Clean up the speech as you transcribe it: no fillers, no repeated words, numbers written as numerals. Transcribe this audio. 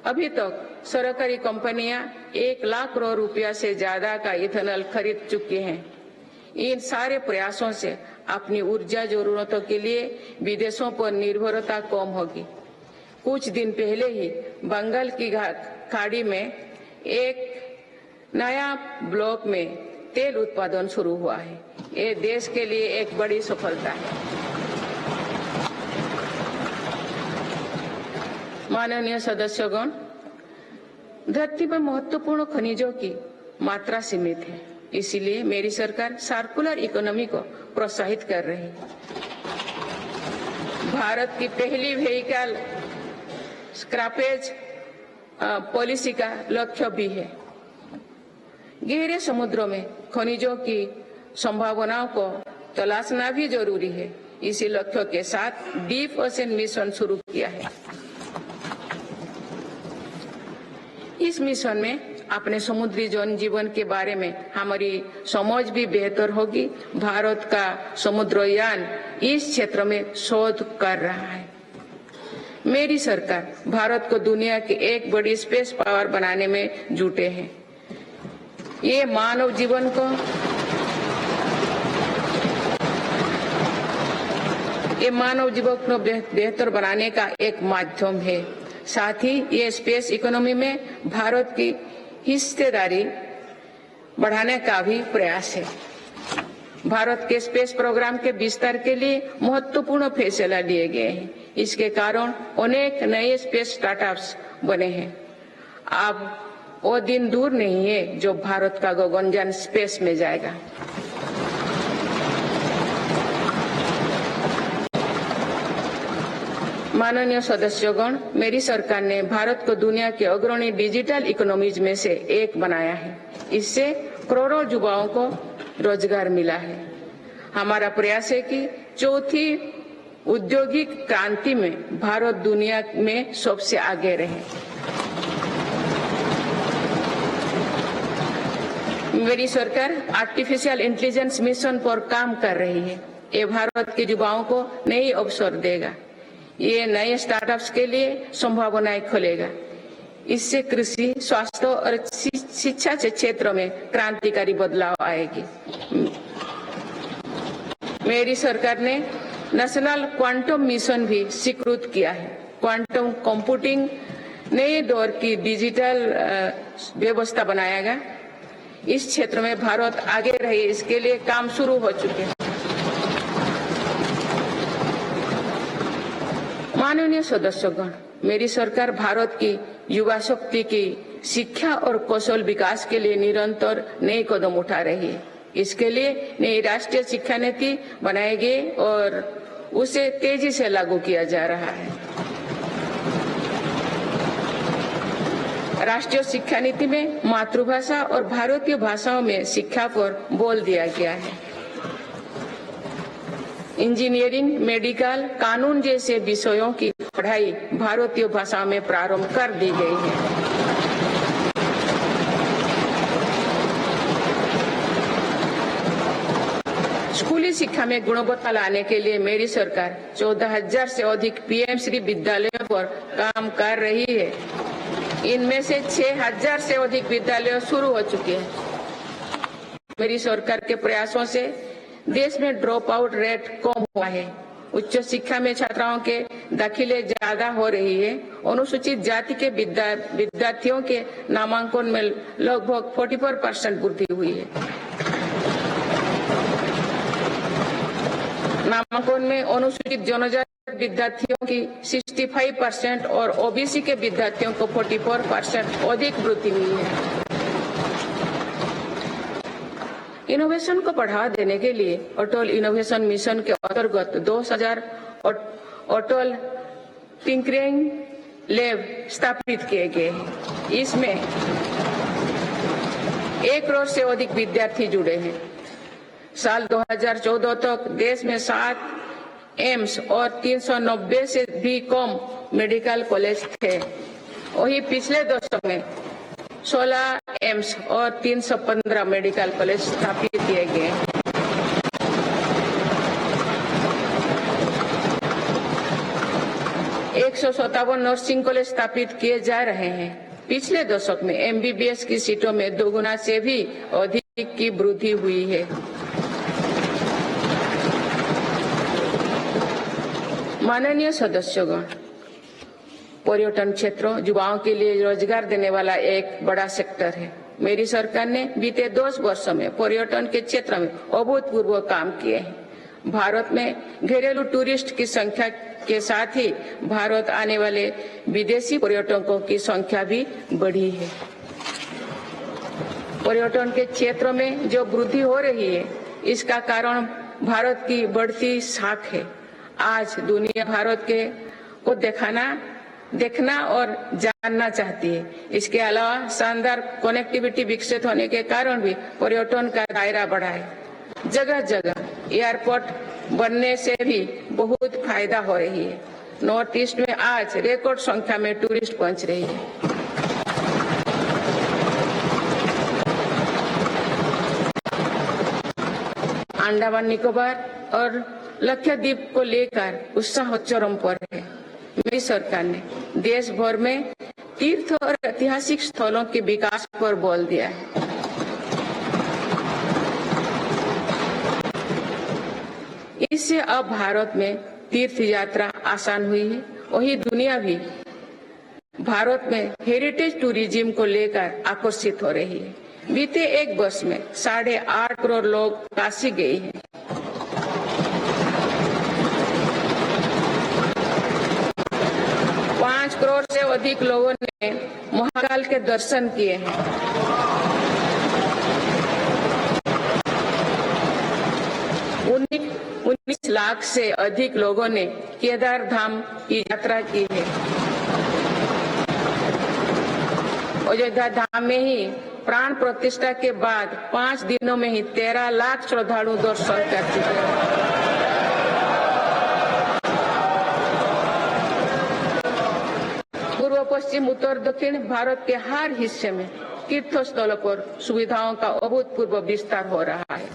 अभी तक सरकारी कंपनियां 1 लाख करोड़ रुपया से ज्यादा का इथेनॉल खरीद चुकी हैं। इन सारे प्रयासों से अपनी ऊर्जा जरूरतों के लिए विदेशों पर निर्भरता कम होगी। कुछ दिन पहले ही बंगाल की खाड़ी में एक नया ब्लॉक में तेल उत्पादन शुरू हुआ है। ये देश के लिए एक बड़ी सफलता है। माननीय सदस्यगण, धरती पर महत्वपूर्ण खनिजों की मात्रा सीमित है, इसीलिए मेरी सरकार सर्कुलर इकोनॉमी को प्रोत्साहित कर रही है। भारत की पहली व्हीकल स्क्रैपेज पॉलिसी का लक्ष्य भी है। गहरे समुद्रों में खनिजों की संभावनाओं को तलाशना भी जरूरी है। इसी लक्ष्य के साथ डीप ओशन मिशन शुरू किया है। इस मिशन में अपने समुद्री जनजीवन के बारे में हमारी समझ भी बेहतर होगी। भारत का समुद्रयान इस क्षेत्र में शोध कर रहा है। मेरी सरकार भारत को दुनिया की एक बड़ी स्पेस पावर बनाने में जुटे हैं। ये मानव जीवन को बेहतर बनाने का एक माध्यम है। साथ ही ये स्पेस इकोनॉमी में भारत की हिस्सेदारी बढ़ाने का भी प्रयास है। भारत के स्पेस प्रोग्राम के विस्तार के लिए महत्वपूर्ण फैसला लिए गए हैं। इसके कारण अनेक नए स्पेस स्टार्टअप्स बने हैं। अब वो दिन दूर नहीं है जो भारत का गगनयान स्पेस में जाएगा। माननीय सदस्यगण, मेरी सरकार ने भारत को दुनिया के अग्रणी डिजिटल इकोनॉमीज में से एक बनाया है। इससे करोड़ों युवाओं को रोजगार मिला है। हमारा प्रयास है कि चौथी औद्योगिक क्रांति में भारत दुनिया में सबसे आगे रहे। मेरी सरकार आर्टिफिशियल इंटेलिजेंस मिशन पर काम कर रही है। ये भारत के युवाओं को नई अवसर देगा। ये नए स्टार्टअप्स के लिए संभावनाएं खोलेगा। इससे कृषि, स्वास्थ्य और शिक्षा के क्षेत्र में क्रांतिकारी बदलाव आएगी। मेरी सरकार ने नेशनल क्वांटम मिशन भी स्वीकृत किया है। क्वांटम कंप्यूटिंग नए दौर की डिजिटल व्यवस्था बनाएगा। इस क्षेत्र में भारत आगे रहे, इसके लिए काम शुरू हो चुके हैं। माननीय सदस्यगण, मेरी सरकार भारत की युवा शक्ति की शिक्षा और कौशल विकास के लिए निरंतर नए कदम उठा रही है। इसके लिए नई राष्ट्रीय शिक्षा नीति बनाई गई और उसे तेजी से लागू किया जा रहा है। राष्ट्रीय शिक्षा नीति में मातृभाषा और भारतीय भाषाओं में शिक्षा पर बल दिया गया है। इंजीनियरिंग, मेडिकल, कानून जैसे विषयों की पढ़ाई भारतीय भाषा में प्रारंभ कर दी गई है। स्कूली शिक्षा में गुणवत्ता लाने के लिए मेरी सरकार 14,000 से अधिक पीएम श्री विद्यालयों पर काम कर रही है। इनमें से 6,000 से अधिक विद्यालय शुरू हो चुके हैं। मेरी सरकार के प्रयासों से देश में ड्रॉप आउट रेट कम हुआ है। उच्च शिक्षा में छात्राओं के दाखिले ज्यादा हो रही है। अनुसूचित जाति के विद्यार्थियों के नामांकन में लगभग 44% वृद्धि हुई है। नामांकन में अनुसूचित जनजाति विद्यार्थियों की 65% और ओबीसी के विद्यार्थियों को 44% अधिक वृद्धि हुई है। इनोवेशन को बढ़ावा देने के लिए अटल इनोवेशन मिशन के अंतर्गत 2000 अटल टिंकरिंग लैब स्थापित किए गए हैं। इसमें 1 करोड़ से अधिक विद्यार्थी जुड़े हैं। साल 2014 तक देश में 7 एम्स और 390 से भी कम मेडिकल कॉलेज थे। वही पिछले दशक में 16 एम्स और 315 मेडिकल कॉलेज स्थापित किए गए। 157 नर्सिंग कॉलेज स्थापित किए जा रहे हैं। पिछले दशक में MBBS की सीटों में 2 गुना से भी अधिक की वृद्धि हुई है। माननीय सदस्यगण, पर्यटन क्षेत्र युवाओं के लिए रोजगार देने वाला एक बड़ा सेक्टर है। मेरी सरकार ने बीते 10 वर्षों में पर्यटन के क्षेत्र में अभूतपूर्व काम किए हैं। भारत में घरेलू टूरिस्ट की संख्या के साथ ही भारत आने वाले विदेशी पर्यटकों की संख्या भी बढ़ी है। पर्यटन के क्षेत्र में जो वृद्धि हो रही है, इसका कारण भारत की बढ़ती साख है। आज दुनिया भारत को देखना और जानना चाहती है। इसके अलावा शानदार कनेक्टिविटी विकसित होने के कारण भी पर्यटन का दायरा बढ़ा है। जगह जगह एयरपोर्ट बनने से भी बहुत फायदा हो रही है। नॉर्थ ईस्ट में आज रिकॉर्ड संख्या में टूरिस्ट पहुंच रही है। अंडमान निकोबार और लक्षद्वीप को लेकर उत्साह चरम पर है। मेरी सरकार ने देश भर में तीर्थ और ऐतिहासिक स्थलों के विकास पर बल दिया है। इससे अब भारत में तीर्थ यात्रा आसान हुई है। वही दुनिया भी भारत में हेरिटेज टूरिज्म को लेकर आकर्षित हो रही है। बीते एक वर्ष में 8.5 करोड़ लोग काशी गए हैं। करोड़ से अधिक लोगों ने महाकाल के दर्शन किए हैं। उन्नीस लाख से अधिक लोगों ने केदार धाम की यात्रा की है। अयोध्या धाम में ही प्राण प्रतिष्ठा के बाद 5 दिनों में ही 13 लाख श्रद्धालु दर्शन कर चुके हैं। पूर्व पश्चिम उत्तर दक्षिण भारत के हर हिस्से में तीर्थ स्थलों पर सुविधाओं का अभूतपूर्व विस्तार हो रहा है।